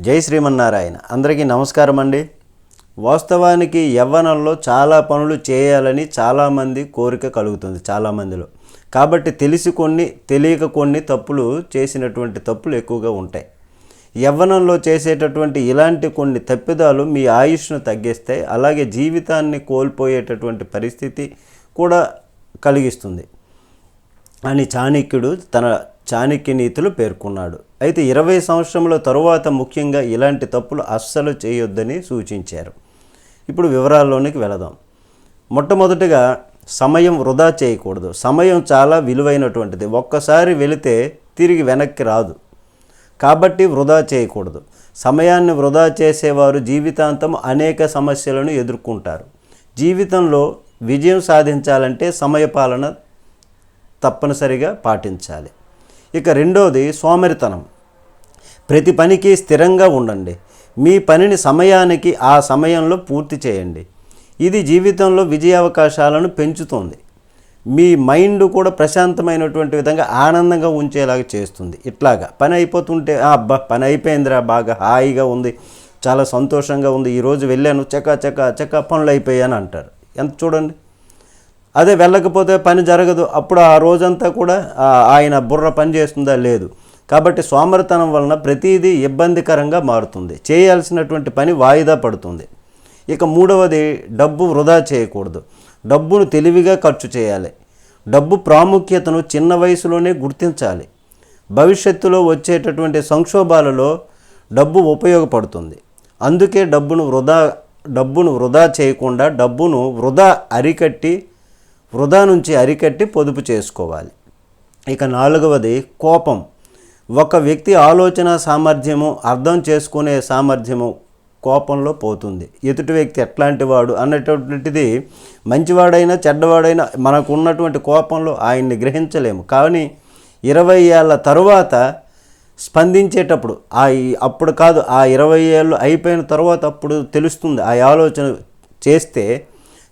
జై శ్రీమన్నారాయణ. అందరికీ నమస్కారం అండి. వాస్తవానికి యవ్వనంలో చాలా పనులు చేయాలని చాలామంది కోరిక కలుగుతుంది చాలామందిలో. కాబట్టి తెలిసి కొన్ని తెలియక కొన్ని తప్పులు చేసినటువంటి తప్పులు ఎక్కువగా ఉంటాయి. యవ్వనంలో చేసేటటువంటి ఇలాంటి కొన్ని తప్పిదాలు మీ ఆయుష్ను తగ్గిస్తాయి, అలాగే జీవితాన్ని కోల్పోయేటటువంటి పరిస్థితి కూడా కలిగిస్తుంది అని చాణక్యుడు తన చాణక్య నీతులు పేర్కొన్నాడు. అయితే 20 సంవత్సరముల తరువాత ముఖ్యంగా ఇలాంటి తప్పులు అస్సలు చేయొద్దని సూచించారు. ఇప్పుడు వివరాల్లోనికి వెళదాం. మొట్టమొదటిగా సమయం వృధా చేయకూడదు. సమయం చాలా విలువైనటువంటిది. ఒక్కసారి వెళితే తిరిగి వెనక్కి రాదు. కాబట్టి వృధా చేయకూడదు. సమయాన్ని వృధా చేసేవారు జీవితాంతం అనేక సమస్యలను ఎదుర్కొంటారు. జీవితంలో విజయం సాధించాలంటే సమయపాలన తప్పనిసరిగా పాటించాలి. ఇక రెండోది సోమరితనం. ప్రతి పనికి స్థిరంగా ఉండండి. మీ పనిని సమయానికి ఆ సమయంలో పూర్తి చేయండి. ఇది జీవితంలో విజయావకాశాలను పెంచుతుంది. మీ మైండ్ కూడా ప్రశాంతమైనటువంటి విధంగా ఆనందంగా ఉంచేలాగా చేస్తుంది. ఇట్లాగా పని అయిపోతుంటే అబ్బా పని అయిపోయిందిరా, బాగా హాయిగా ఉంది, చాలా సంతోషంగా ఉంది, ఈరోజు వెళ్ళాను, చకా పనులు అయిపోయాను అంటారు. ఎంత చూడండి. అదే వెళ్ళకపోతే పని జరగదు. అప్పుడు ఆ రోజంతా కూడా ఆయన బుర్ర పని చేస్తుందా? లేదు. కాబట్టి సోమరితనం వలన ప్రతిదీ ఇబ్బందికరంగా మారుతుంది. చేయాల్సినటువంటి పని వాయిదా పడుతుంది. ఇక మూడవది డబ్బు వృధా చేయకూడదు. డబ్బును తెలివిగా ఖర్చు చేయాలి. డబ్బు ప్రాముఖ్యతను చిన్న వయసులోనే గుర్తించాలి. భవిష్యత్తులో వచ్చేటటువంటి సంక్షోభాలలో డబ్బు ఉపయోగపడుతుంది. అందుకే డబ్బును వృధా చేయకుండా డబ్బును వృధా నుంచి అరికట్టి పొదుపు చేసుకోవాలి. ఇక నాలుగవది కోపం. ఒక వ్యక్తి ఆలోచన సామర్థ్యము, అర్థం చేసుకునే సామర్థ్యము కోపంలో పోతుంది. ఎదుటి వ్యక్తి ఎట్లాంటి వాడు అన్నటువంటిది మంచివాడైనా చెడ్డవాడైనా మనకు ఉన్నటువంటి కోపంలో ఆయన్ని గ్రహించలేము. కానీ 20 ఏళ్ళ తరువాత స్పందించేటప్పుడు అప్పుడు కాదు, ఆ 20 ఏళ్ళు అయిపోయిన తర్వాత అప్పుడు తెలుస్తుంది. ఆ ఆలోచన చేస్తే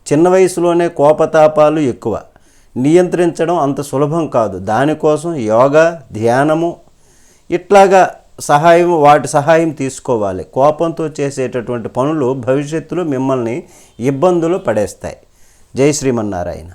చిన్న వయసులోనే కోపతాపాలు ఎక్కువ. నియంత్రించడం అంత సులభం కాదు. దానికోసం యోగా, ధ్యానము ఇట్లాగా వాటి సహాయం తీసుకోవాలి. కోపంతో చేసేటటువంటి పనులు భవిష్యత్తులో మిమ్మల్ని ఇబ్బందులు పడేస్తాయి. జై శ్రీమన్నారాయణ.